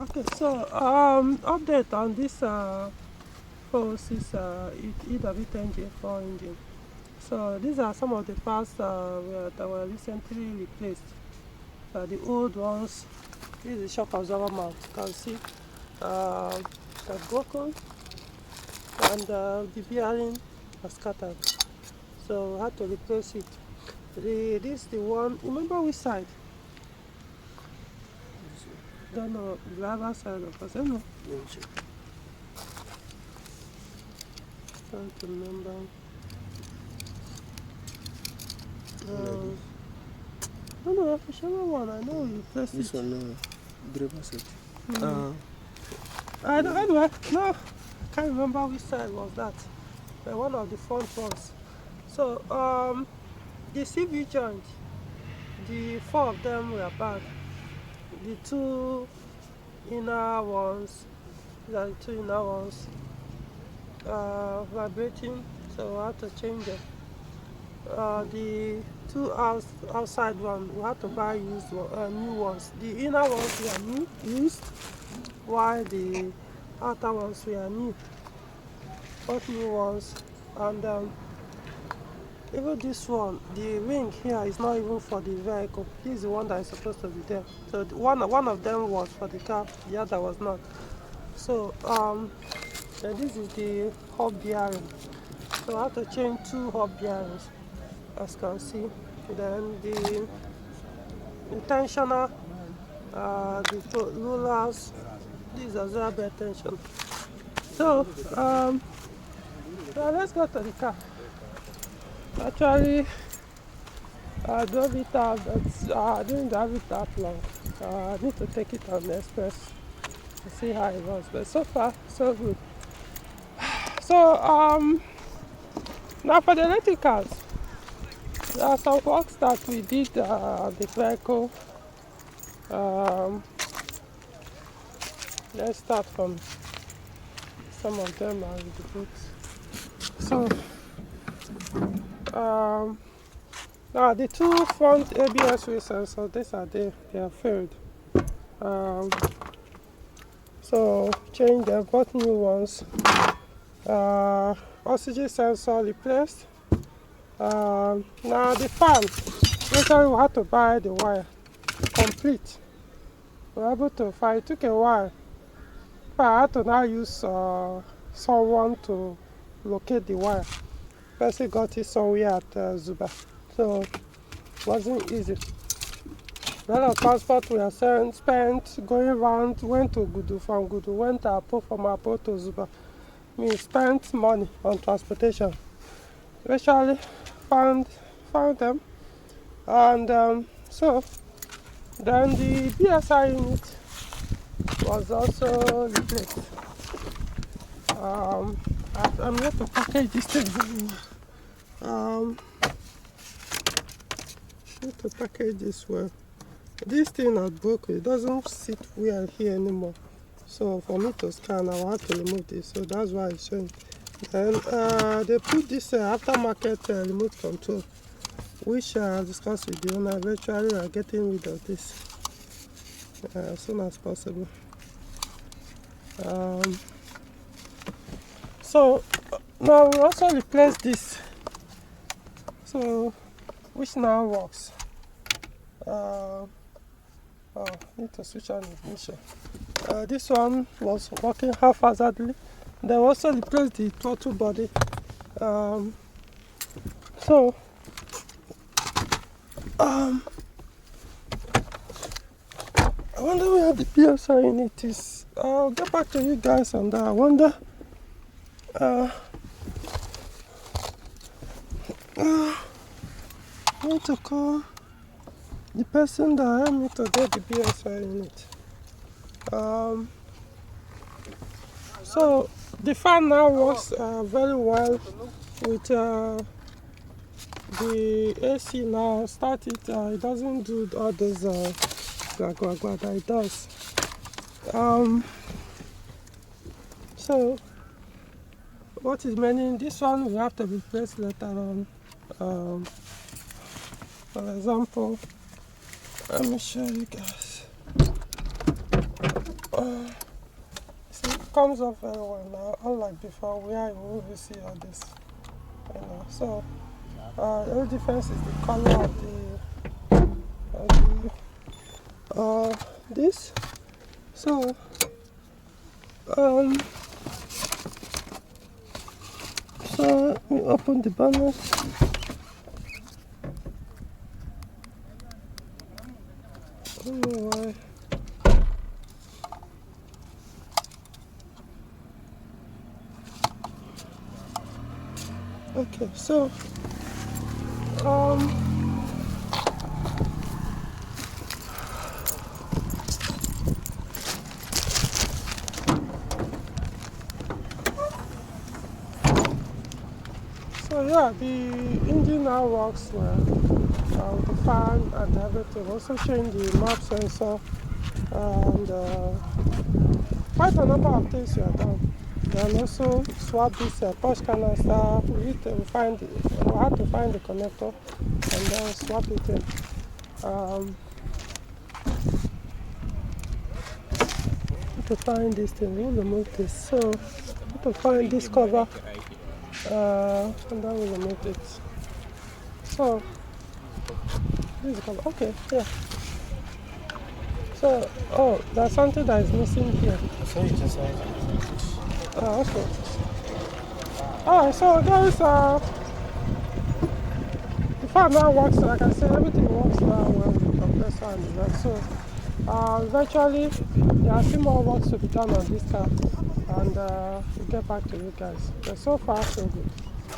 Okay, so update on this post is EW10 J4 engine. So these are some of the parts that were recently replaced. The old ones. This is the shock absorber mount. You can see that's broken, and the bearing was scattered. So I had to replace it. This is the one. Remember which side? Don't know, the driver side of us. I don't know. Trying to remember. I don't know, whichever one. I know you pressed This it. one, no. Driver set. I don't know. No, I can't remember which side was that. But one of the front ones. So the CV joint, the 4 of them were bad. The 2 inner ones, the 2 inner ones, vibrating. So I had to change them. The 2 outside one, we had to buy new ones. The inner ones were used, while the outer ones were new. Both new ones. And even this one, the ring here is not even for the vehicle. This is the one that is supposed to be there. So one of them was for the car, the other was not. So and this is the hub bearing. So I have to change 2 hub bearings, as you can see. Then the tensioner, the rollers, these are zero tension. So now let's go to the car. Actually, I drove it out, but I didn't drive it that long. I need to take it on the express to see how it was. But so far, so good. So now for the electric cars, there are some works that we did on the vehicle. Let's start from some of them are in the books. So now the 2 front ABS wheel sensors, these are they are failed. So change them, both new ones. Oxygen sensor replaced. Now the fan, later we had to buy the wire complete. We were able to find, it took a while. I had to now use someone to locate the wire. Person got it somewhere at Zuba, so it wasn't easy. A lot of transport we are spent going around, went to Gudu, from Gudu, went to Apo, from Apo to Zuba. We spent money on transportation. Eventually found them, and so then the BSI unit was also replaced. I'm here to package this thing. Need to package this well. This thing is broken. It doesn't sit well here anymore. So for me to scan, I will have to remove this. So that's why it's showing. Then they put this aftermarket remote control, which I discussed with the owner. Eventually, we are getting rid of this as soon as possible. So now we also replace this, so which now works. Need to switch on ignition. This one was working haphazardly. They also replaced the throttle body. So I wonder where the PSI unit is. I'll get back to you guys on that. I wonder. I want to call the person that helped me to get the BSI unit. So the fan now works very well with the AC now. Start it, it doesn't do all those that it does. So what is meaning, this one will have to be replaced later on. For example, let me show you guys. comes up very well now, unlike before where you won't see all this. So the only difference is the color of this. So so we open the bonnet. I don't know why. Okay, so so yeah, the engine now works well. With the fan and everything. Also change the map sensor and quite a number of things you are done. And also swap this push canister. We had to find the connector and then swap it in. To find this thing, we'll remove this. So to find this cover and then we'll remove it. So this is cover. Okay, yeah. So there's something that is missing here. So it's inside. Okay. Alright, so guys, the fan now works, like I said, everything works now well with the compressor and the rest. So eventually there are still more work to be done on this car, and we'll get back to you guys. But so far so good.